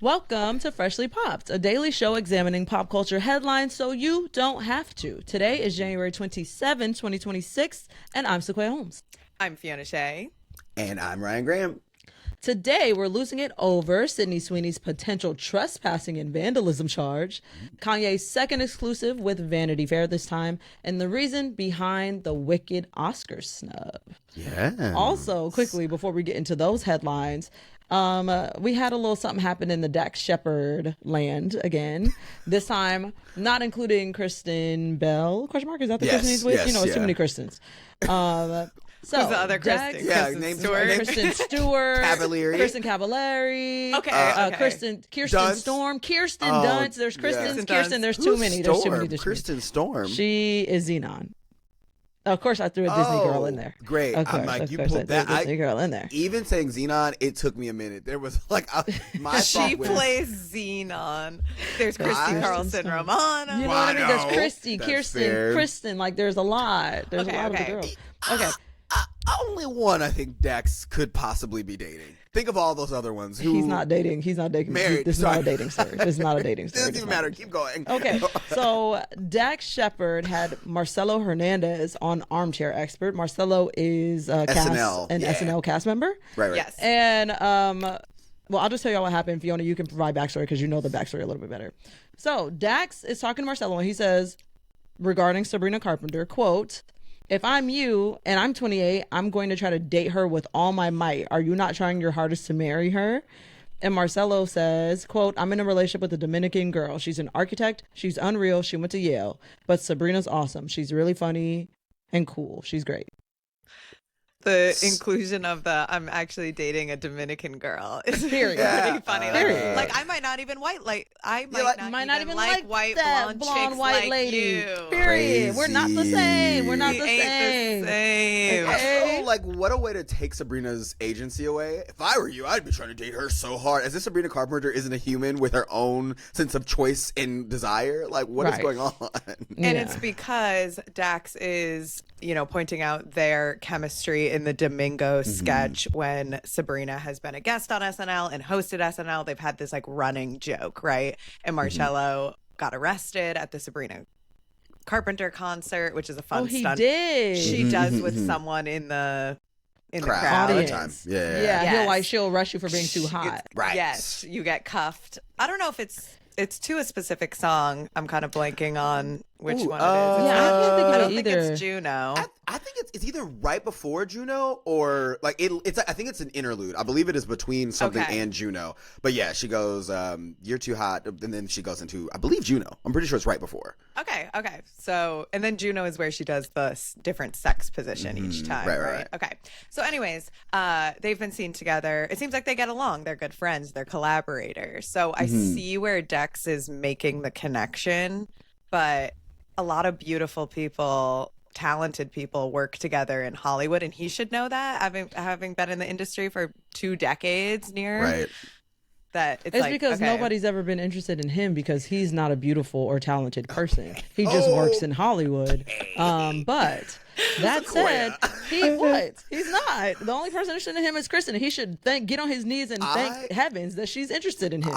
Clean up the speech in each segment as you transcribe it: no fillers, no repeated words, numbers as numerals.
Welcome to Freshly Popped, a daily show examining pop culture headlines so you don't have to. Today is January 27, 2026, and I'm Sequoia Holmes. I'm Fiona Shea. And I'm Ryan Graham. Today, we're losing it over Sydney Sweeney's potential trespassing and vandalism charge, Kanye's second exclusive with Vanity Fair this time, and the reason behind the wicked Oscar snub. Yeah. Also, quickly, before we get into those headlines, we had a little something happen in the Dax Shepard land again. This time, not including Kristen Bell. Question mark? Is that the person he's with? It's too many Kristens. So who's the other Kristen? Kristen Stewart. Kristen Stewart, Cavallari. Kristen Cavallari. Okay. Kirsten Dunst. Storm, Kirsten Dunst. There's Kristen. Yeah. Kirsten. There's too many. There's too many. Kristen Storm. She is Xenon. Of course, I threw a Disney girl in there. Great. Of course, I'm like, of you course pulled I threw that. a Disney girl in there. Even saying Xenon, it took me a minute. There was like my She thought was, plays Xenon. There's Christy Carlson Romano. You know what I mean? There's Wow. Christy, That's Kirsten, fair. Kristen. Like, there's a lot. There's a lot of the Okay. girls. Okay. only one I think Dax could possibly be dating. Think of all those other ones. Who He's not dating. Married. This is Sorry. not a dating story. This is not a dating story. Doesn't even matter. Keep going. Okay, so Dax Shepard had Marcelo Hernandez on Armchair Expert. Marcelo is an SNL cast member. Right. Yes. And well, I'll just tell you all what happened. Fiona, you can provide backstory because you know the backstory a little bit better. So Dax is talking to Marcelo and he says, regarding Sabrina Carpenter, quote, "If I'm you and I'm 28, I'm going to try to date her with all my might. Are you not trying your hardest to marry her?" And Marcelo says, quote, "I'm in a relationship with a Dominican girl. She's an architect. She's unreal. She went to Yale. But Sabrina's awesome. She's really funny and cool. She's great." The inclusion of the "I'm actually dating a Dominican girl" is Period. pretty funny. Period. Like I might not even I might not even like white that blonde chicks white like lady. you. Period. We're not the same. We're not We the ain't same. the same. Okay. Also, like, what a way to take Sabrina's agency away. If I were you, I'd be trying to date her so hard. As if Sabrina Carpenter isn't a human with her own sense of choice and desire. Like, what is Right. going on? And it's because Dax is, pointing out their chemistry in the Domingo sketch when Sabrina has been a guest on SNL and hosted SNL. They've had this like running joke, right? And Marcello got arrested at the Sabrina Carpenter concert, which is a fun Oh, he stunt did. she does with someone in the Crowd. crowd. All the time. Yeah. Yeah, Yes. she'll rush you for being too hot. Right. Yes, you get cuffed. I don't know if it's to a specific song. I'm kind of blanking on which one it is. Yeah, I can't think of I it don't think either. it's Juno. I think it's either right before Juno or like it's. I think it's an interlude. I believe it is between something Okay. and Juno. But yeah, she goes, "You're too hot," and then she goes into, I believe, Juno. I'm pretty sure it's right before. Okay. So, and then Juno is where she does the different sex position each time. Right. Okay. So, anyways, they've been seen together. It seems like they get along. They're good friends. They're collaborators. So I see where Dex is making the connection, but a lot of beautiful people, talented people work together in Hollywood, and he should know that, having been in the industry for 2 decades near. Right. That It's like, because okay. nobody's ever been interested in him because he's not a beautiful or talented person. He just works in Hollywood. But that said, he's not. The only person interested in him is Kristen. He should get on his knees and thank heavens that she's interested in him.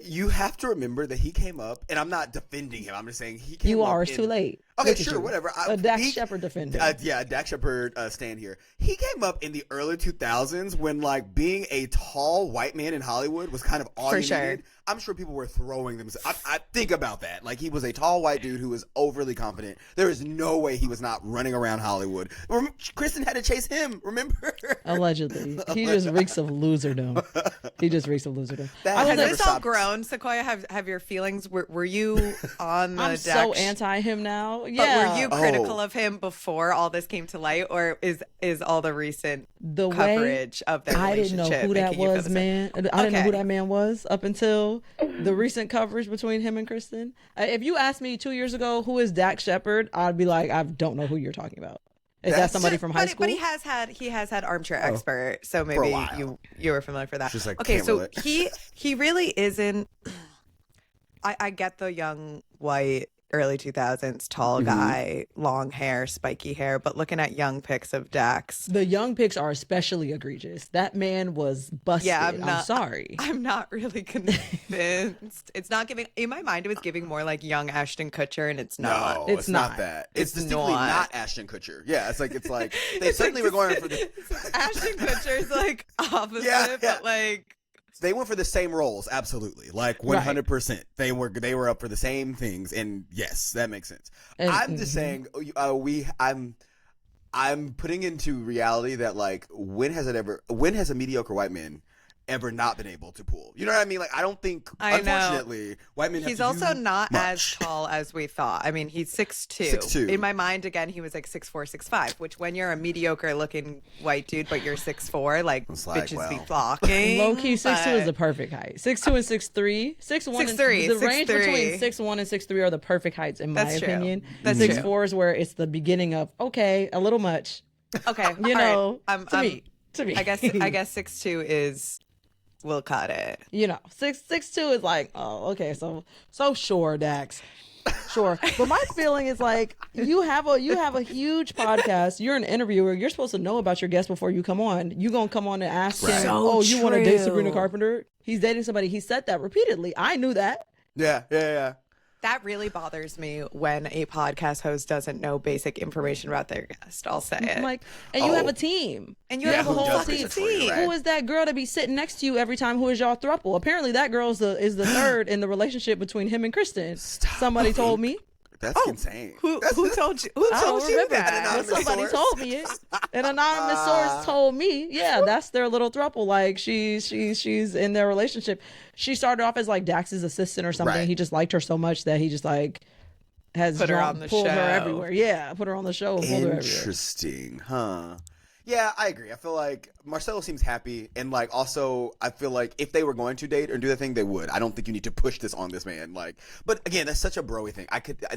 You have to remember that he came up, and I'm not defending him. I'm just saying he came up. It's too late. Okay, Look at sure, you. whatever. A Dax Shepard defender. Yeah, Dax Shepard stand here. He came up in the early 2000s when like being a tall white man in Hollywood was kind of all For you sure. needed. I'm sure people were throwing themselves. I think about that. Like he was a tall white dude who was overly confident. There is no way he was not running around Hollywood. Kristen had to chase him. Remember? Allegedly. He just reeks of loserdom. That Has never this all stopped. grown, Sequoia? Have your feelings? Were you on the I'm Dax? so anti him now. But Yeah. were you critical of him before all this came to light, or is all the recent The way coverage of their I didn't relationship know who that making you feel was, the same? man. I didn't know who Okay. that man was up until the recent coverage between him and Kristen. If you asked me 2 years ago who is Dax Shepard, I'd be like, I don't know who you're talking about. Is that somebody from high school? But he has had Armchair Expert, so For a maybe while. you were familiar for that. Just like okay, so Camelot. he really isn't. I get the young white early 2000s, tall guy, long hair, spiky hair. But looking at young pics of Dax, The young pics are especially egregious. That man was busted. Yeah, I'm sorry. I'm not really convinced. It's not giving, in my mind, it was giving more like young Ashton Kutcher, and it's not. No, It's it's not not. that. It's distinctly not. not Ashton Kutcher. Yeah, it's like they certainly were going for the. Ashton Kutcher's like opposite, Yeah. but like. They went for the same roles, absolutely, like 100%. They were up for the same things, and yes, that makes sense. And- I'm just saying, I'm putting into reality that like when has a mediocre white man ever not been able to pull? You know what I mean? Like I don't think, I know. unfortunately, white men. He's have to also do not much. as tall as we thought. I mean, he's 6'2". 6'2". In my mind, again, he was like 6'4", 6'5", which when you're a mediocre looking white dude, but you're 6'4", like It's like, bitches be well. flocking. Low key, 6'2" but- is the perfect height. 6'2" and 6'3", 6'1", 6'3", the range 6'3". between 6'1" and 6'3" are the perfect heights in my That's true. opinion. That's 6'4" true. is where it's the beginning of okay, a little much. Okay, You know, all right. to me. I guess 6'2" is. We'll cut it. You know, 6'2" is like, oh, okay, so sure, Dax. Sure. But my feeling is like you have a huge podcast, you're an interviewer, you're supposed to know about your guest before you come on. You gonna come on and ask him, So oh, you want to date true. Sabrina Carpenter? He's dating somebody. He said that repeatedly. I knew that. Yeah. That really bothers me when a podcast host doesn't know basic information about their guest. I'll say it. I'm like, and you have a team. And you Yeah, have a who whole does fucking this for you, team. right? Who is that girl to be sitting next to you every time? Who is y'all throuple? Apparently, that girl is the third in the relationship between him and Kristen. Somebody told me. That's insane. Who told you? Who I told don't you remember, that? but Anonymous somebody source? told me it. An anonymous source told me, yeah, that's their little throuple. Like she's in their relationship. She started off as like Dax's assistant or something. Right. He just liked her so much that he just like has Put her on the pulled show. her everywhere. Yeah, put her on the show and pulled her everywhere. Interesting, huh? Yeah, I agree. I feel like Marcelo seems happy, and like also I feel like if they were going to date or do the thing, they would. I don't think you need to push this on this man. Like, but again, that's such a broy thing.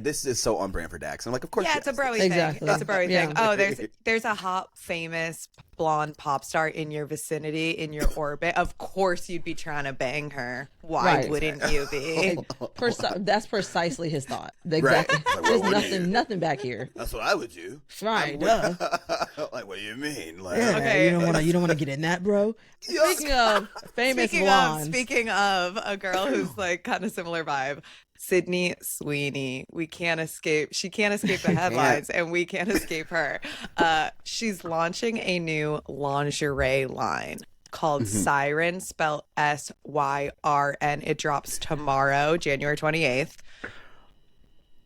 This is so on brand for Dax. I'm like, of course, Yeah, it's a yes. broy Exactly. thing. It's a broy Yeah. thing. Oh, there's a hot, famous blonde pop star in your vicinity, in your orbit. Of course, you'd be trying to bang her. Why Right. wouldn't you be? That's precisely his thought. Exactly. Like, what There's would you? nothing back here. That's what I would do. Right. Duh. Like, what do you mean? Like, Yeah, Okay. you don't want to get in that, bro. Speaking of famous blondes, Speaking of a girl who's like kind of similar vibe, Sydney Sweeney. We can't escape. She can't escape the headlines, and we can't escape her. She's launching a new lingerie line called Siren, spelled SYRN. It drops tomorrow, January 28th.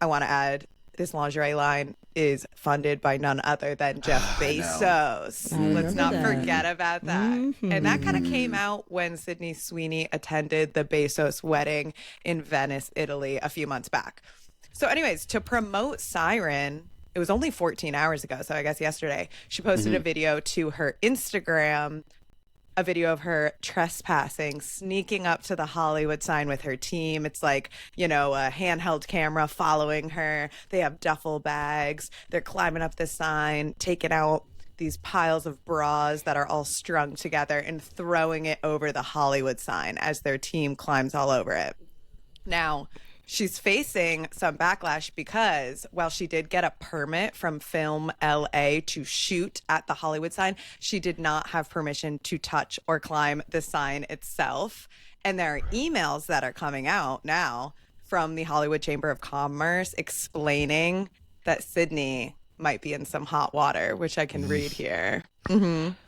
I want to add, this lingerie line is funded by none other than Jeff Bezos. Let's not that. forget about that. And that kind of came out when Sydney Sweeney attended the Bezos wedding in Venice, Italy a few months back. So anyways, to promote Siren, it was only 14 hours ago, so I guess yesterday, she posted a video to her Instagram, a video of her trespassing, sneaking up to the Hollywood sign with her team. It's like, you know, a handheld camera following her. They have duffel bags. They're climbing up the sign, taking out these piles of bras that are all strung together and throwing it over the Hollywood sign as their team climbs all over it. Now, she's facing some backlash because while she did get a permit from Film LA to shoot at the Hollywood sign, she did not have permission to touch or climb the sign itself. And there are emails that are coming out now from the Hollywood Chamber of Commerce explaining that Sydney might be in some hot water, which I can read here.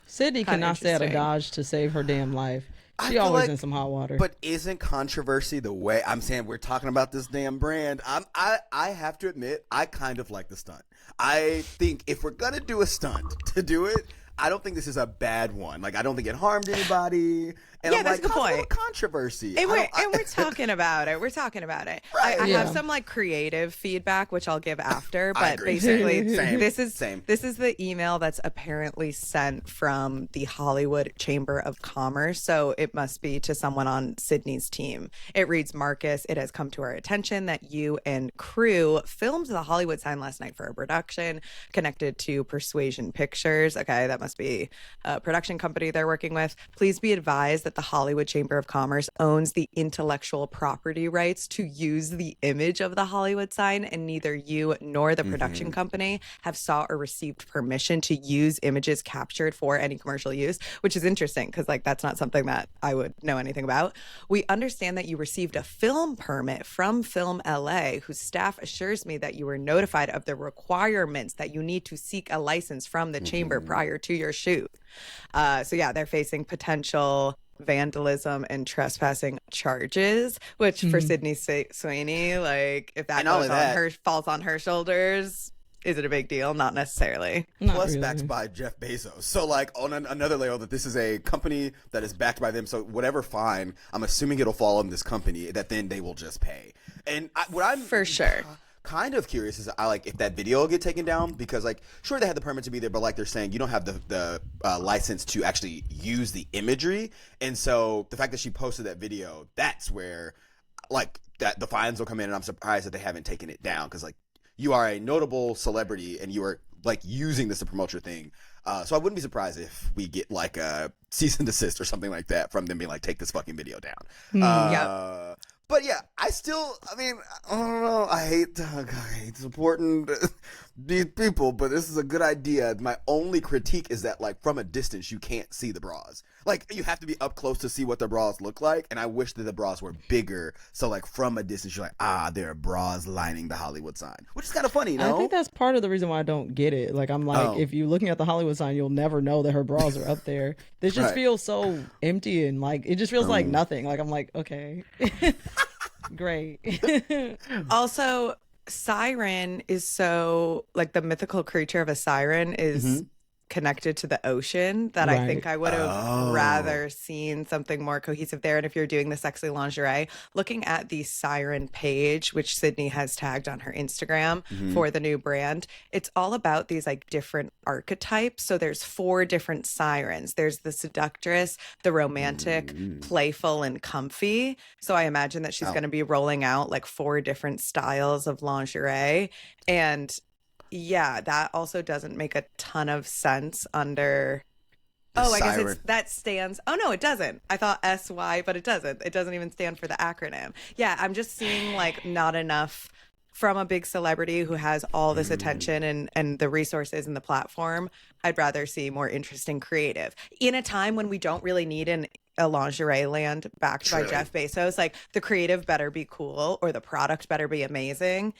Sydney Kinda cannot stay out of interesting. Dodge to save her damn life. I She feel always like- in some hot water. But isn't controversy the way I'm saying we're talking about this damn brand? I have to admit, I kind of like the stunt. I think if we're gonna do a stunt to do it, I don't think this is a bad one. Like I don't think it harmed anybody. And Yeah, I'm that's like, a good cause point. controversy. And I we're talking about it. We're talking about it. Right. I Yeah. have some like creative feedback, which I'll give after. I But agree. basically, Same. this is Same. this is the email that's apparently sent from the Hollywood Chamber of Commerce. So it must be to someone on Sydney's team. It reads, Marcus, it has come to our attention that you and crew filmed the Hollywood sign last night for a production connected to Persuasion Pictures. Okay, that must be a production company they're working with. Please be advised that the Hollywood Chamber of Commerce owns the intellectual property rights to use the image of the Hollywood sign, and neither you nor the production company have sought or received permission to use images captured for any commercial use, which is interesting because like that's not something that I would know anything about. We understand that you received a film permit from Film LA, whose staff assures me that you were notified of the requirements that you need to seek a license from the chamber prior to your shoot. So yeah, they're facing potential vandalism and trespassing charges, which for Sydney Sweeney, like if that goes on her, falls on her shoulders, is it a big deal? Not necessarily. Plus backed by Jeff Bezos. So like on another layer that this is a company that is backed by them. So whatever fine, I'm assuming it'll fall on this company that then they will just pay. And what I'm for sure kind of curious is like if that video will get taken down, because like sure they had the permit to be there, but like they're saying you don't have the license to actually use the imagery. And so the fact that she posted that video, that's where like that the fines will come in, and I'm surprised that they haven't taken it down, because like you are a notable celebrity and you are like using this to promote your thing. So I wouldn't be surprised if we get like a cease and desist or something like that from them being like, take this fucking video down. But yeah, I don't know. I hate supporting these people, but this is a good idea. My only critique is that like from a distance, you can't see the bras. Like you have to be up close to see what the bras look like. And I wish that the bras were bigger. So like from a distance, you're like, there are bras lining the Hollywood sign, which is kind of funny, you know? I think that's part of the reason why I don't get it. Like I'm like, if you're looking at the Hollywood sign, you'll never know that her bras are up there. This just feels so empty and like, it just feels like nothing. Like I'm like, okay. Great. Also, siren is so like the mythical creature of a siren is connected to the ocean that I think I would have rather seen something more cohesive there. And if you're doing the sexy lingerie, looking at the siren page, which Sydney has tagged on her Instagram for the new brand, it's all about these like different archetypes. So there's 4 different sirens. There's the seductress, the romantic, playful, and comfy. So I imagine that she's going to be rolling out like 4 different styles of lingerie. And yeah, that also doesn't make a ton of sense under. I guess that stands. Oh no, it doesn't. I thought SY, but it doesn't. It doesn't even stand for the acronym. Yeah, I'm just seeing like not enough from a big celebrity who has all this attention and the resources and the platform. I'd rather see more interesting creative in a time when we don't really need a lingerie land backed by Jeff Bezos. Like the creative better be cool or the product better be amazing.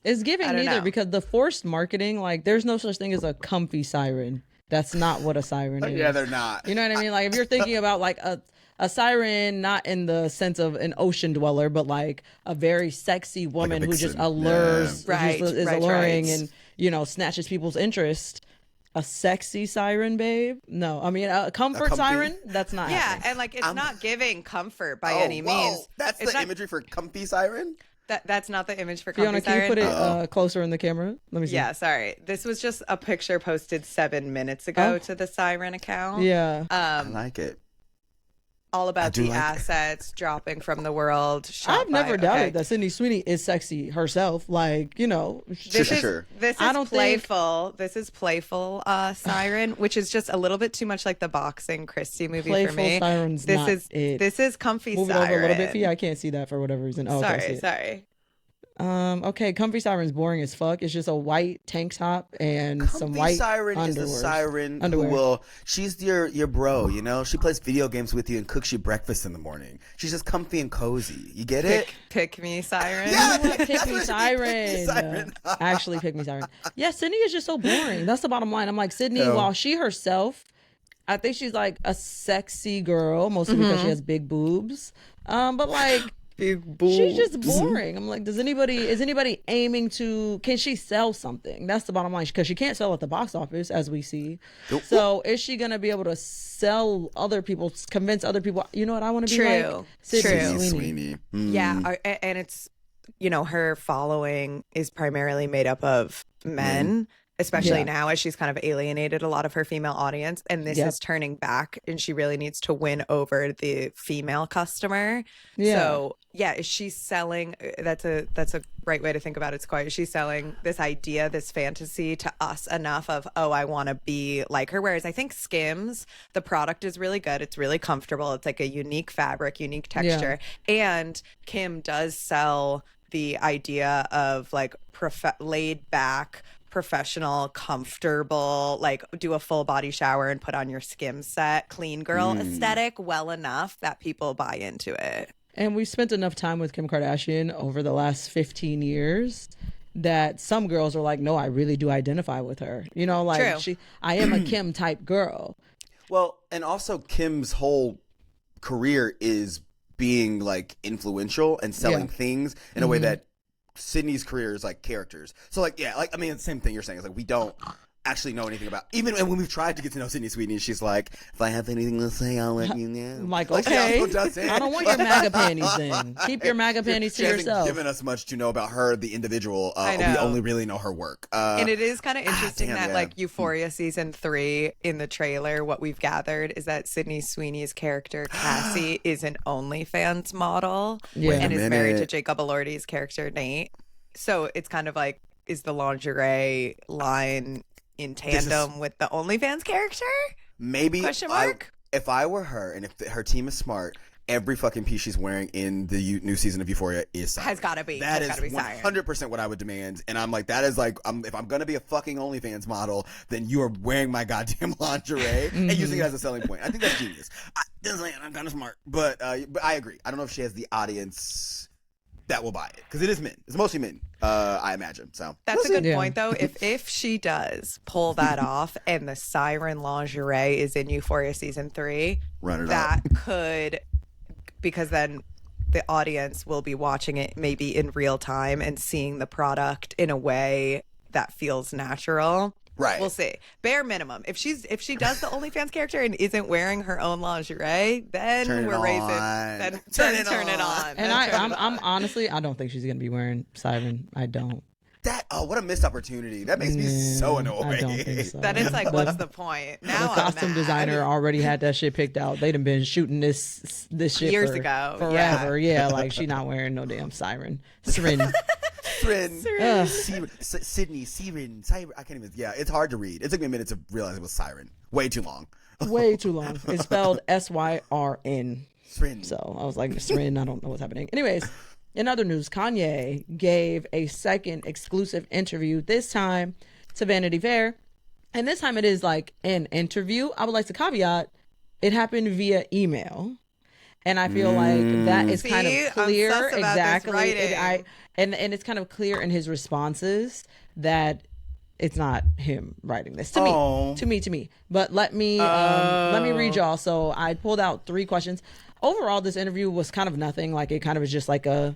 It's giving neither, because the forced marketing, like there's no such thing as a comfy siren. That's not what a siren is. Yeah, they're not. You know what I mean? Like if you're thinking about like a siren, not in the sense of an ocean dweller, but like a very sexy woman who just allures, is alluring and, you know, snatches people's interest. A sexy siren, babe? No, I mean a comfort siren. That's not. Yeah, and like it's not giving comfort by any means. That's the imagery for comfy siren. That's not the image for Fiona, comfy siren. can you put it closer in the camera? Let me see. Yeah, sorry. This was just a picture posted 7 minutes ago to the Siren account. Yeah. I like it. All about the assets dropping from the world. I've never doubted that Sydney Sweeney is sexy herself. Like, you know. This is playful. This is playful Siren, which is just a little bit too much like the boxing Christie movie playful for me. Siren's this not is it. This is comfy Move Siren. Move it over a little bit, Fee. I can't see that for whatever reason. Oh, sorry. Okay, comfy siren's boring as fuck. It's just a white tank top and some white siren underwear. Is the siren who she's your bro, you know? She plays video games with you and cooks you breakfast in the morning. She's just comfy and cozy. You get it? Pick me siren. Yeah, pick me siren. Actually, pick me siren. Yeah, Sydney is just so boring. That's the bottom line. I'm like, Sydney, while she herself, I think she's like a sexy girl, mostly because she has big boobs. But like, she's just boring. I'm like, is anybody aiming to, can she sell something? That's the bottom line, because she can't sell at the box office, as we see. So is she going to be able to sell other people, convince other people, you know what, I want to be like Sydney Sweeney. Yeah, and it's, you know, her following is primarily made up of men. especially now as she's kind of alienated a lot of her female audience, and this is turning back, and she really needs to win over the female customer. So is she selling, that's a right way to think about it, Sequoia. Is she selling this idea, this fantasy to us enough of, oh, I want to be like her? Whereas I think Skims, the product is really good, it's really comfortable, it's like a unique fabric, unique texture, and Kim does sell the idea of like laid back, professional, comfortable, like do a full body shower and put on your Skims set, clean girl aesthetic well enough that people buy into it. And we've spent enough time with Kim Kardashian over the last 15 years that some girls are like, no, I really do identify with her. You know, like I am a Kim type girl. Well, and also Kim's whole career is being like influential and selling things in a way that Sydney's career is like characters. So like, I mean, the same thing you're saying is like, we don't actually know anything about, even when we've tried to get to know Sydney Sweeney, she's like, if I have anything to say, I'll let you know. I'm like, okay, I don't want your MAGA panties then. Keep your MAGA panties to yourself. She hasn't given us much to know about her, the individual. We only really know her work. And it is kind of interesting that like Euphoria season 3 in the trailer, what we've gathered is that Sydney Sweeney's character, Cassie, is an OnlyFans model and is married to Jacob Elordi's character, Nate. So it's kind of like, is the lingerie line in tandem with the OnlyFans character? Maybe. Question mark? If I were her, and if her team is smart, every fucking piece she's wearing in the new season of Euphoria is siren. Has got to be. That is 100% what I would demand. And I'm like, that is like, if I'm going to be a fucking OnlyFans model, then you are wearing my goddamn lingerie and using it as a selling point. I think that's genius. I'm kind of smart. But I agree. I don't know if she has the audience that will buy it, because it is men. It's mostly men, I imagine. So that's a good point, though. If she does pull that off, and the siren lingerie is in Euphoria season 3, that could, because then the audience will be watching it maybe in real time and seeing the product in a way that feels natural. Right. We'll see. Bare minimum. If she does the OnlyFans character and isn't wearing her own lingerie, then we're raising. Then turn it on. And I'm honestly, I don't think she's gonna be wearing siren. I don't. What a missed opportunity. That makes me so annoyed. I don't think so. That is like, what's the point? Now the costume designer already had that shit picked out. They'd have been shooting this shit years ago. Forever. Yeah, like she not wearing no damn siren. Siren. Sydney, siren, siren. I can't even. Yeah, it's hard to read. It took me a minute to realize it was siren. Way too long. Way too long. It's spelled SYRN. Srin. So I was like, Srin, I don't know what's happening. Anyways, in other news, Kanye gave a second exclusive interview, this time to Vanity Fair. And this time it is like an interview. I would like to caveat, it happened via email. And I feel like that is kind of clear. Exactly. And it's kind of clear in his responses that it's not him writing this to me. But let me read y'all. So I pulled out 3 questions. Overall, this interview was kind of nothing. Like, it kind of was just like a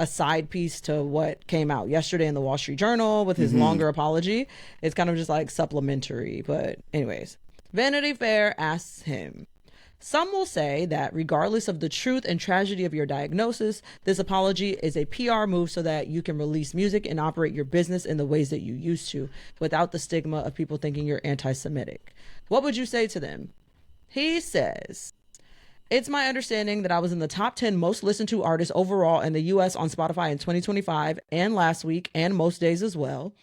side piece to what came out yesterday in the Wall Street Journal with his longer apology. It's kind of just like supplementary. But anyways, Vanity Fair asks him, some will say that regardless of the truth and tragedy of your diagnosis, this apology is a PR move so that you can release music and operate your business in the ways that you used to, without the stigma of people thinking you're anti-Semitic. What would you say to them? He says, it's my understanding that I was in the top 10 most listened to artists overall in the US on Spotify in 2025 and last week and most days as well.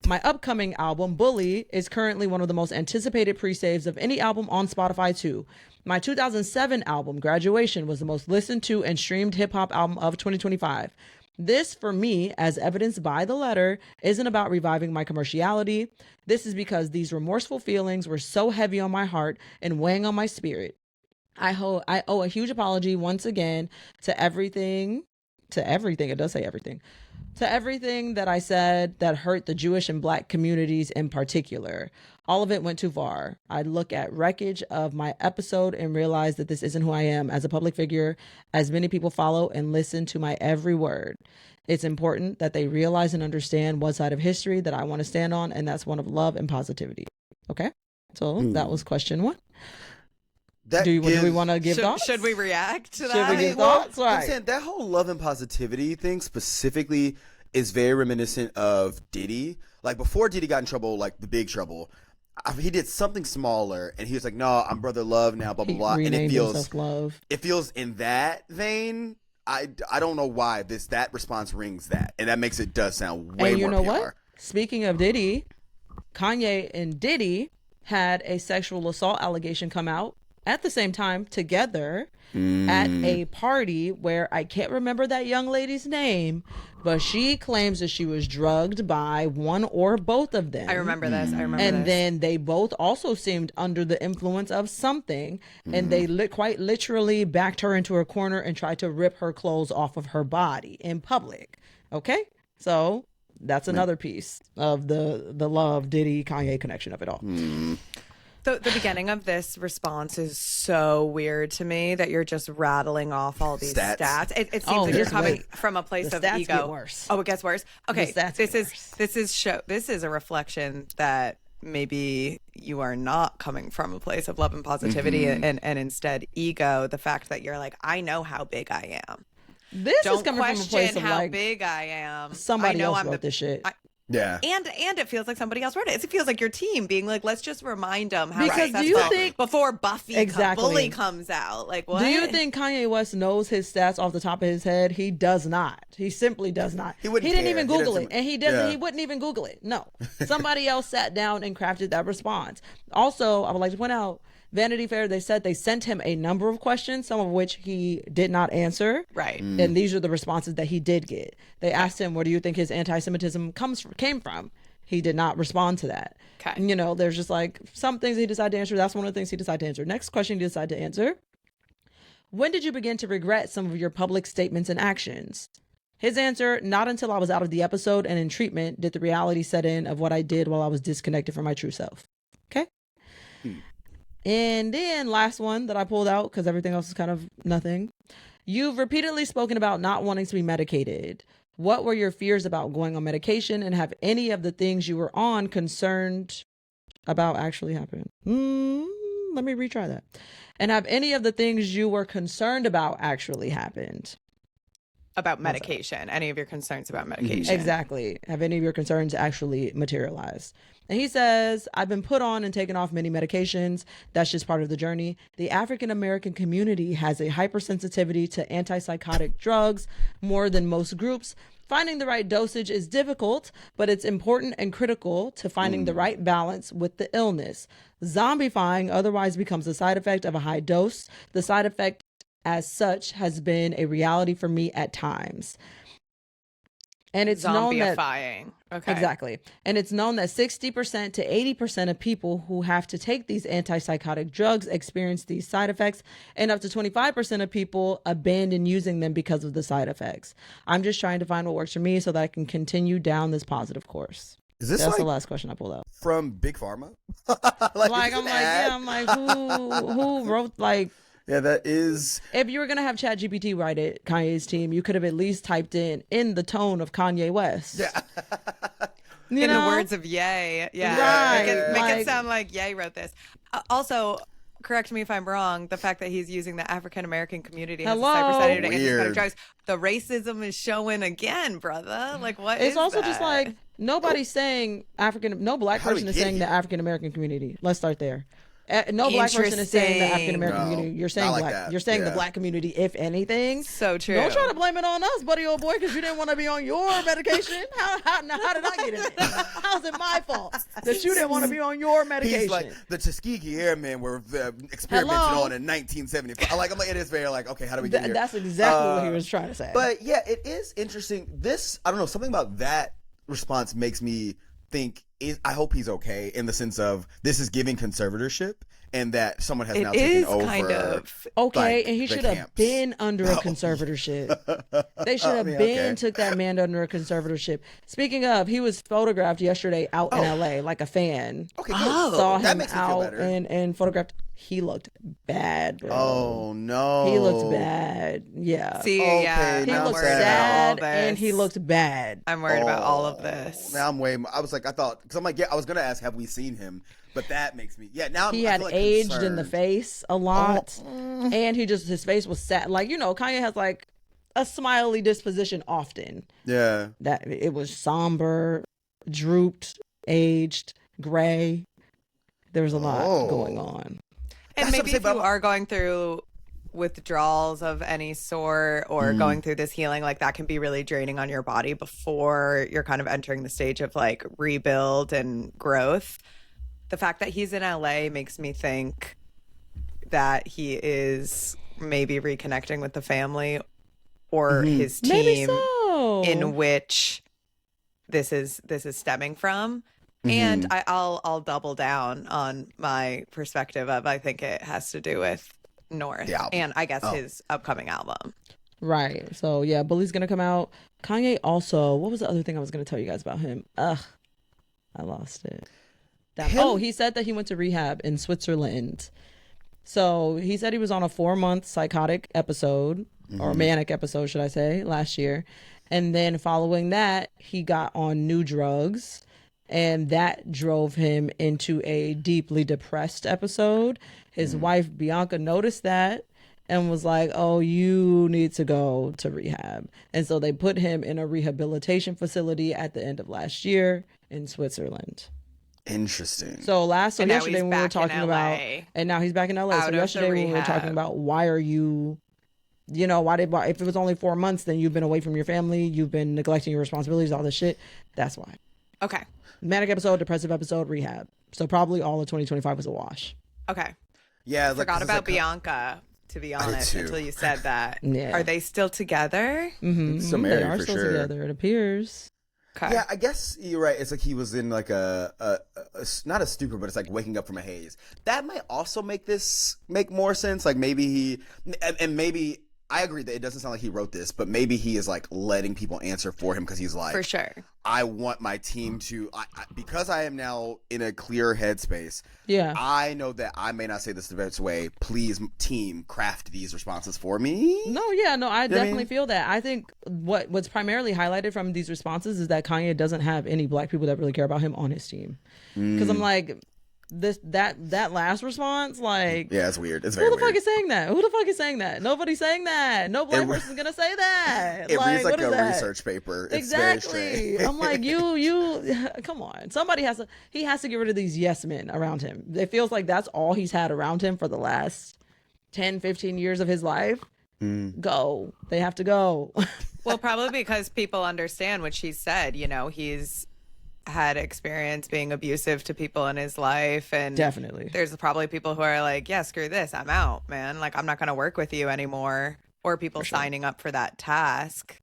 My upcoming album, Bully, is currently one of the most anticipated pre-saves of any album on Spotify too. My 2007 album, Graduation, was the most listened to and streamed hip-hop album of 2025. This, for me, as evidenced by the letter, isn't about reviving my commerciality. This is because these remorseful feelings were so heavy on my heart and weighing on my spirit. I owe a huge apology once again to everything. It does say everything. To everything that I said that hurt the Jewish and Black communities in particular. All of it went too far. I look at wreckage of my episode and realize that this isn't who I am as a public figure, as many people follow and listen to my every word. It's important that they realize and understand what side of history that I want to stand on, and that's one of love and positivity. Okay? So that was question 1. Do we want to give thoughts? Should we react to that? Should we give thoughts? I'm saying that whole love and positivity thing specifically is very reminiscent of Diddy. Like before Diddy got in trouble, like the big trouble, he did something smaller, and he was like, "No, I'm Brother Love now." Blah blah blah. And it feels Love. It feels in that vein. I don't know why that response rings that, and that makes it does sound way and you more know PR. what? Speaking of Diddy, Kanye and Diddy had a sexual assault allegation come out at the same time together at a party where I can't remember that young lady's name, but she claims that she was drugged by one or both of them. I remember this. And then they both also seemed under the influence of something, and they quite literally backed her into a corner and tried to rip her clothes off of her body in public. Okay? So that's another piece of the Love Diddy Kanye connection of it all. The beginning of this response is so weird to me that you're just rattling off all these stats. It seems like you're coming from a place of ego. Get worse. Oh, it gets worse. Okay, this is is a reflection that maybe you are not coming from a place of love and positivity and instead ego. The fact that you're like, I know how big I am. This Don't is coming from a place question of how like big I am. somebody else wrote this shit. Yeah. And it feels like somebody else wrote it. It feels like your team being like, let's just remind them how Because do successful you think before Buffy Exactly. Bully comes out. Like what? Do you think Kanye West knows his stats off the top of his head? He does not. He simply does not. He wouldn't didn't care. even He Google doesn't- it. And he doesn't Yeah. he wouldn't even Google it. No. Somebody else sat down and crafted that response. Also, I would like to point out Vanity Fair, they said they sent him a number of questions, some of which he did not answer. Right. And these are the responses that he did get. They asked him, where do you think his anti-Semitism came from? He did not respond to that. Okay. You know, there's just like some things he decided to answer. That's one of the things he decided to answer. Next question he decided to answer. When did you begin to regret some of your public statements and actions? His answer, not until I was out of the episode and in treatment did the reality set in of what I did while I was disconnected from my true self. Okay. And then last one that I pulled out because everything else is kind of nothing. You've repeatedly spoken about not wanting to be medicated. What were your fears about going on medication, and have any of the things you were on concerned about actually happened? Let me retry that. And have any of the things you were concerned about actually happened? About medication. Any of your concerns about medication? Exactly. Have any of your concerns actually materialized? And he says, I've been put on and taken off many medications. That's just part of the journey. The African American community has a hypersensitivity to antipsychotic drugs more than most groups. Finding the right dosage is difficult, but it's important and critical to finding the right balance with the illness. Zombifying otherwise becomes a side effect of a high dose. The side effect as such has been a reality for me at times. And it's known that Zombifying. Okay. Exactly. And it's known that 60% to 80% of people who have to take these antipsychotic drugs experience these side effects, and up to 25% of people abandon using them because of the side effects. I'm just trying to find what works for me so that I can continue down this positive course. Is this That's like the last question I pulled out. from Big Pharma? I'm like, who wrote like Yeah, that is. if you were gonna have ChatGPT write it, Kanye's team, you could have at least typed in the tone of Kanye West. Yeah. In the words of Ye. Yeah. Right, Make like- it sound like Ye wrote this. Also, correct me if I'm wrong, the fact that he's using the African American community as a Hello? cyber to Weird. drugs. The racism is showing again, brother. Like what It's is also that? just like nobody's saying no black How do we person is get saying the here? African American community. Let's start there. No black person is saying the African American No, community. You're saying not like black. that. You're saying the Yeah. black community, if anything. So true. Don't try to blame it on us, buddy, old boy, because you didn't want to be on your medication. How did I get in it? How's it my fault that you didn't want to be on your medication? He's like, the Tuskegee Airmen were experimented Hello? on in 1975. I'm like, it is very like, okay, how do we get here? That's exactly what he was trying to say. But yeah, it is interesting. I don't know, something about that response makes me think, I hope he's okay, in the sense of this is giving conservatorship and that someone has now It taken is over. kind of. Okay, like, and he the should have camps. been under a conservatorship. They should have took that man under a conservatorship. Speaking of, he was photographed yesterday out in LA like a fan. Okay, good. Saw That him makes me feel out better. and photographed. He looked bad, bro. Oh no, He looked bad. Yeah. See, Okay, yeah. he now I'm I'm looked worried about all sad and he this. looked bad. I'm worried about all of this. Now I'm way more, I was like, I thought, because I'm like, yeah, I was gonna ask, have we seen him? But that makes me, now He I had feel like aged in the concerned. face a lot, and his face was sad. Like, Kanye has like a smiley disposition often. Yeah. That it was somber, drooped, aged, gray. There was a lot going on. And That's maybe what if you are going through withdrawals of any sort or going through this healing, like that can be really draining on your body before you're kind of entering the stage of like rebuild and growth. The fact that he's in LA makes me think that he is maybe reconnecting with the family or his team in which this is stemming from. And I'll double down on my perspective of I think it has to do with North and I guess his upcoming album. Right. So yeah, Bully's gonna come out. Kanye also, what was the other thing I was gonna tell you guys about him? I lost it. He said that he went to rehab in Switzerland. So he said he was on a 4-month psychotic episode or manic episode, should I say, last year. And then following that, he got on new drugs. And that drove him into a deeply depressed episode. His wife, Bianca, noticed that and was like, oh, you need to go to rehab. And so they put him in a rehabilitation facility at the end of last year in Switzerland. Interesting. So yesterday when we were talking about, and now he's back in LA. So yesterday when we were talking about why are you, if it was only 4 months, then you've been away from your family, you've been neglecting your responsibilities, all this shit. That's why. Okay. Manic episode, depressive episode, rehab. So probably all of 2025 was a wash. Okay. Yeah. Forgot about Bianca, to be honest, until you said that. Yeah. Are they still together? Mm-hmm. Still married, they are still together, it appears. Okay. Yeah, I guess you're right. It's like he was in like a not a stupor, but it's like waking up from a haze. That might also make more sense. Like maybe maybe I agree that it doesn't sound like he wrote this, but maybe he is like letting people answer for him because he's like, for sure, I want my team to, because I am now in a clear headspace. Yeah, I know that I may not say this the best way. Please, team, craft these responses for me. I definitely feel that. I think what's primarily highlighted from these responses is that Kanye doesn't have any black people that really care about him on his team. Because I'm like, that last response, like, yeah, it's weird. It's very who the weird. fuck is saying that? Who the fuck is saying that? Nobody's saying that. No black person's gonna say that. It reads like what is a that? research paper. It's exactly. I'm like, you come on. Somebody has to get rid of these yes men around him. It feels like that's all he's had around him for the last 10, 15 years of his life. Go. They have to go. Well, probably because people understand what she said. He's had experience being abusive to people in his life, and definitely there's probably people who are like, yeah, screw this, I'm out, man, like I'm not going to work with you anymore, or people signing up for that task.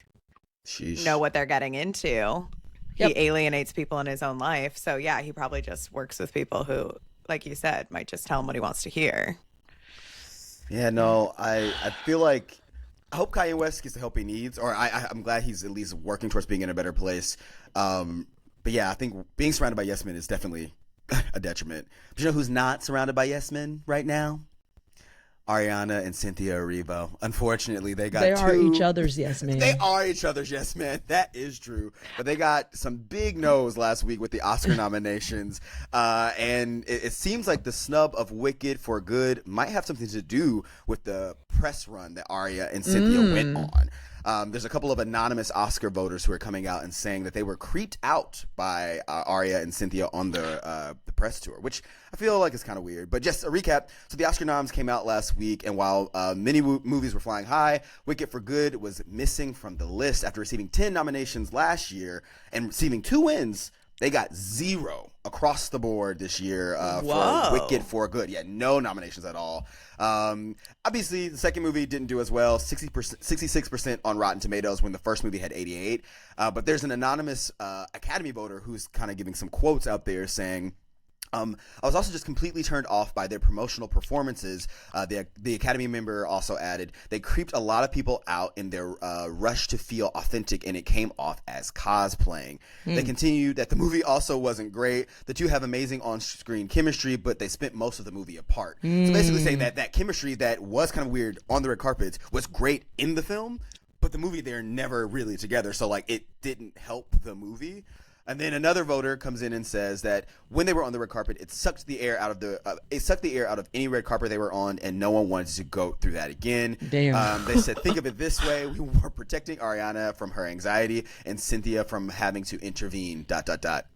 Sheesh. Know what they're getting into. He alienates people in his own life, so yeah, he probably just works with people who, like you said, might just tell him what he wants to hear. Yeah, no, I feel like I hope Kanye West gets the help he needs, or I'm glad he's at least working towards being in a better place. But yeah, I think being surrounded by yes men is definitely a detriment. But you know who's not surrounded by yes men right now? Ariana and Cynthia Erivo. Unfortunately, they are each other's yes men. They are each other's yes men. That is true. But they got some big no's last week with the Oscar nominations. And it seems like the snub of Wicked for Good might have something to do with the press run that Aria and Cynthia went on. There's a couple of anonymous Oscar voters who are coming out and saying that they were creeped out by Aria and Cynthia on the press tour, which I feel like is kind of weird. But just a recap. So the Oscar noms came out last week, and while many movies were flying high, Wicked for Good was missing from the list after receiving 10 nominations last year and receiving 2 wins. They got 0 across the board this year for Wicked for Good. Yeah, no nominations at all. Obviously, the second movie didn't do as well, 66% on Rotten Tomatoes when the first movie had 88. But there's an anonymous Academy voter who's kind of giving some quotes out there saying, I was also just completely turned off by their promotional performances. The Academy member also added, they creeped a lot of people out in their rush to feel authentic, and it came off as cosplaying. They continued that the movie also wasn't great. The two have amazing on-screen chemistry, but they spent most of the movie apart. So basically saying that chemistry that was kind of weird on the red carpets was great in the film, but the movie they're never really together. So like it didn't help the movie. And then another voter comes in and says that when they were on the red carpet, it sucked the air out of any red carpet they were on, and no one wanted to go through that again. Damn. They said, think of it this way: we were protecting Ariana from her anxiety and Cynthia from having to intervene. ...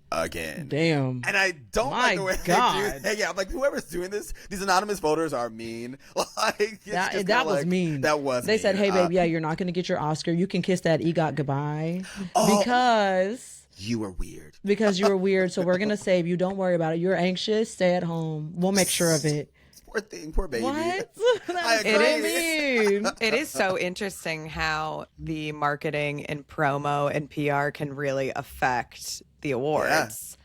again. Damn. And I don't My like the way God. they do. Yeah, I'm like, whoever's doing this, these anonymous voters are mean. Like, That was mean. That was. They mean. said, "Hey, baby, yeah, you're not going to get your Oscar. You can kiss that EGOT goodbye because you were weird. Because you were weird. So we're going to save you. Don't worry about it. You're anxious. Stay at home. We'll make sure of it." Poor thing, poor baby. What? I That's so agree. mean. It is so interesting how the marketing and promo and PR can really affect the awards.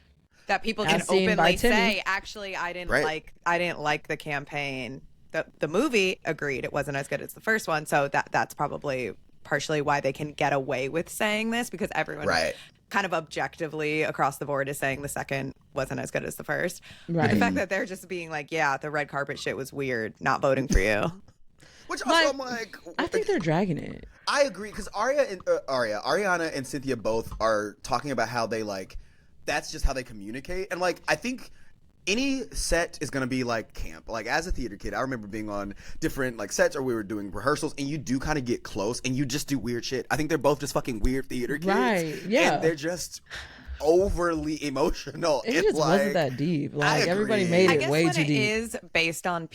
That people can As seen by openly Timmy. say, actually, I didn't like the campaign. The movie, agreed, it wasn't as good as the first one. So that's probably partially why they can get away with saying this, because everyone kind of objectively across the board is saying the second wasn't as good as the first. Right. But the fact that they're just being like, yeah, the red carpet shit was weird, not voting for you. Which also, I'm like, I think they're dragging it. I agree, because Ariana and Cynthia both are talking about how they like, that's just how they communicate. And like, I think any set is going to be like camp. Like, as a theater kid, I remember being on different like sets, or we were doing rehearsals, and you do kind of get close and you just do weird shit. I think they're both just fucking weird theater kids. Right, yeah. And they're just overly emotional. It just wasn't that deep. Like, everybody agree. made I it guess way when too it deep. is based on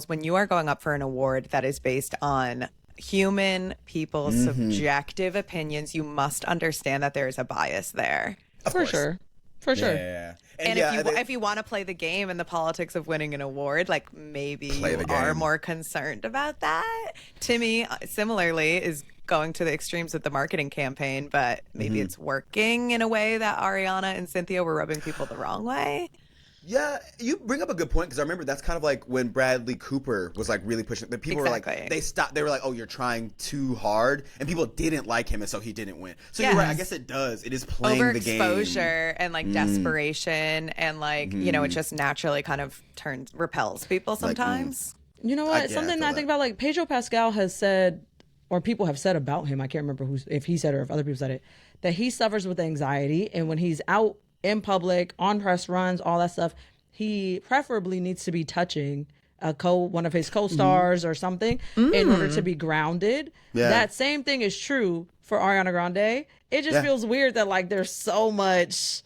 when you are going up for an award that is based on human people's subjective opinions, you must understand that there is a bias there. For sure. Yeah. And if you want to play the game and the politics of winning an award, like, maybe you are more concerned about that. Timmy, similarly, is going to the extremes with the marketing campaign, but maybe it's working in a way that Ariana and Cynthia were rubbing people the wrong way. Yeah, you bring up a good point, because I remember that's kind of like when Bradley Cooper was like really pushing. The people were like, they stopped. They were like, "Oh, you're trying too hard," and people didn't like him, and so he didn't win. So you're right. I guess it does. It is playing the game. Overexposure and like desperation, and like it just naturally kind of repels people sometimes. You know what? Something I think about, like, Pedro Pascal has said, or people have said about him, I can't remember if he said it or if other people said it, that he suffers with anxiety, and when he's out in public, on press runs, all that stuff, he preferably needs to be touching one of his co-stars or something in order to be grounded. Yeah. That same thing is true for Ariana Grande. It just feels weird that, like, there's so much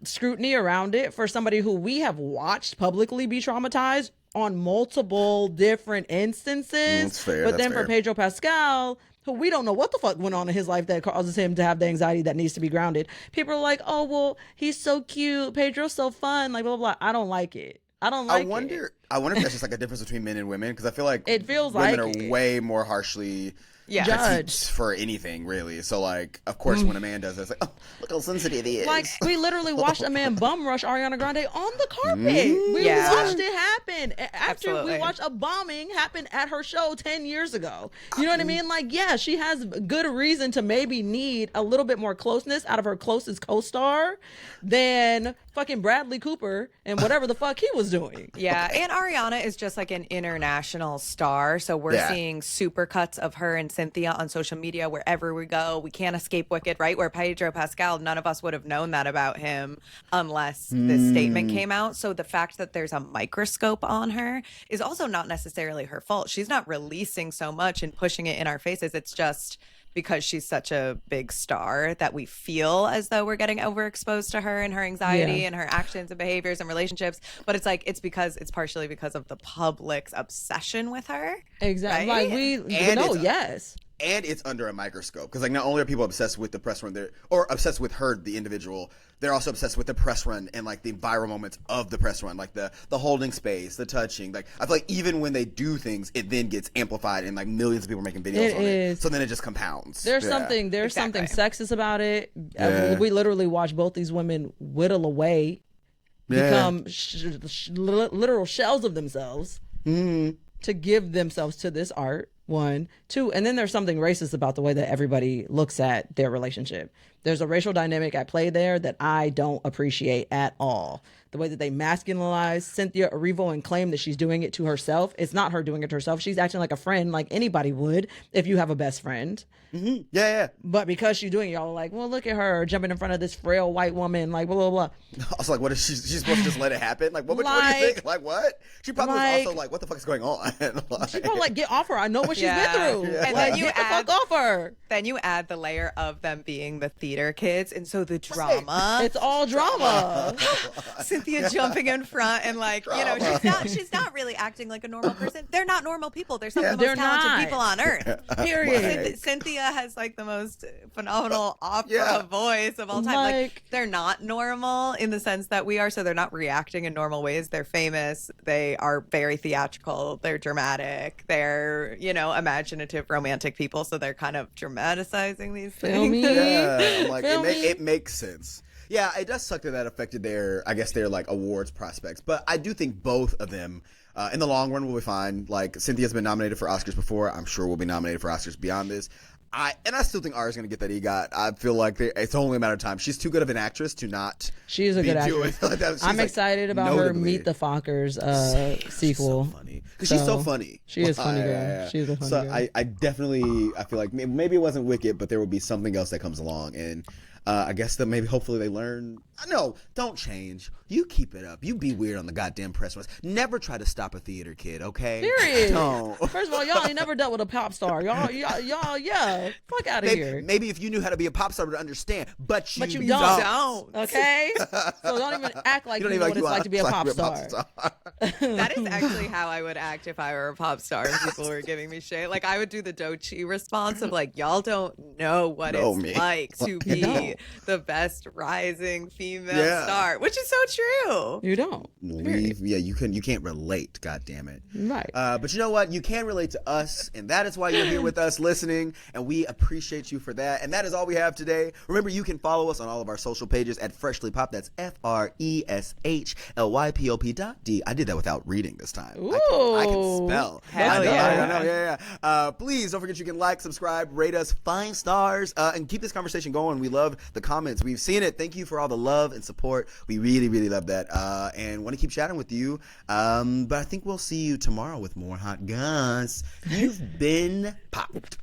scrutiny around it for somebody who we have watched publicly be traumatized on multiple different instances. That's fair. But then for Pedro Pascal, who we don't know what the fuck went on in his life that causes him to have the anxiety that needs to be grounded. People are like, "Oh, well, he's so cute. Pedro's so fun." Like, blah, blah, blah. I don't like it. I wonder if that's just like a difference between men and women, because I feel like it feels women like are way more harshly judged for anything, really. So, like, of course, when a man does it, it's like, "Oh, look how sensitive he is." Like, we literally watched a man bum rush Ariana Grande on the carpet. We watched it happen after we watched a bombing happen at her show 10 years ago. You know what I mean? Like, yeah, she has good reason to maybe need a little bit more closeness out of her closest co-star than fucking Bradley Cooper and whatever the fuck he was doing. Yeah, and Ariana is just like an international star, so we're seeing supercuts of her and Cynthia on social media wherever we go. We can't escape Wicked, right? Where Pedro Pascal, none of us would have known that about him unless this statement came out. So the fact that there's a microscope on her is also not necessarily her fault. She's not releasing so much and pushing it in our faces. It's just because she's such a big star that we feel as though we're getting overexposed to her and her anxiety and her actions and behaviors and relationships. But it's like, it's partially because of the public's obsession with her. Exactly. Right? Like, yes. And it's under a microscope, because like not only are people obsessed with the press run, or obsessed with her, the individual, they're also obsessed with the press run and like the viral moments of the press run, like the holding space, the touching. Like, I feel like even when they do things, it then gets amplified and like millions of people are making videos on it. So then it just compounds. There's something sexist about it. We literally watch both these women whittle away, become literal shells of themselves to give themselves to this art. 1, 2, and then there's something racist about the way that everybody looks at their relationship. There's a racial dynamic at play there that I don't appreciate at all. The way that they masculinize Cynthia Erivo and claim that she's doing it to herself. It's not her doing it to herself. She's acting like a friend, like anybody would if you have a best friend. Mm-hmm. Yeah. But because she's doing it, y'all are like, well, look at her jumping in front of this frail white woman, like blah, blah, blah. I was like, what is she's supposed to just let it happen? Like, what do you think? Like, what? She probably was also like, what the fuck is going on? Like, she probably like, get off her. I know what she's been through. Yeah. And Like, then you get the add, fuck off her. Then you add the layer of them being the theater kids, and so the drama. It's all drama. Cynthia jumping in front and like, you know, she's not really acting like a normal person. They're not normal people. They're some of the most talented people on earth. Period. Cynthia has like the most phenomenal opera voice of all time. Like, they're not normal in the sense that we are, so they're not reacting in normal ways. They're famous. They are very theatrical. They're dramatic. They're, you know, imaginative, romantic people. So they're kind of dramatizing these things. Yeah, I'm like, it makes sense. Yeah, it does suck that affected their like awards prospects. But I do think both of them, in the long run, will be fine. Like, Cynthia's been nominated for Oscars before. I'm sure we'll be nominated for Oscars beyond this. I still think Ari's going to get that EGOT. I feel like it's only a matter of time. She's too good of an actress to not. She is a good actress. Like that. I'm excited about her Meet the Fockers sequel. She's so funny. Because she's so funny. She is funny, girl. She's a funny girl. So I definitely, I feel like maybe it wasn't Wicked, but there will be something else that comes along. And I guess that maybe hopefully they learn. No, don't change. You keep it up. You be weird on the goddamn press runs. Never try to stop a theater kid, okay? Period. Don't. First of all, y'all ain't never dealt with a pop star. Y'all, yeah. Fuck out of here. Maybe if you knew how to be a pop star to understand, but you don't. Okay? So don't even act like you know what it's like to be a pop star. That is actually how I would act if I were a pop star and people were giving me shit. Like, I would do the Doechii response of like, y'all don't know what it's like to be the best rising female star, which is so true. You don't. You can't relate, god damn it. Right. But you know what? You can relate to us, and that is why you're here with us listening, and we appreciate you for that. And that is all we have today. Remember, you can follow us on all of our social pages at Freshly Pop. That's FRESHLYPOP.D. I did that without reading this time. Ooh. I can spell. Hell yeah. I know. Please don't forget you can like, subscribe, rate us 5 stars, and keep this conversation going. We love the comments. We've seen it. Thank you for all the love and support. We really, really love that, and want to keep chatting with you. But I think we'll see you tomorrow with more hot goss. You've been popped.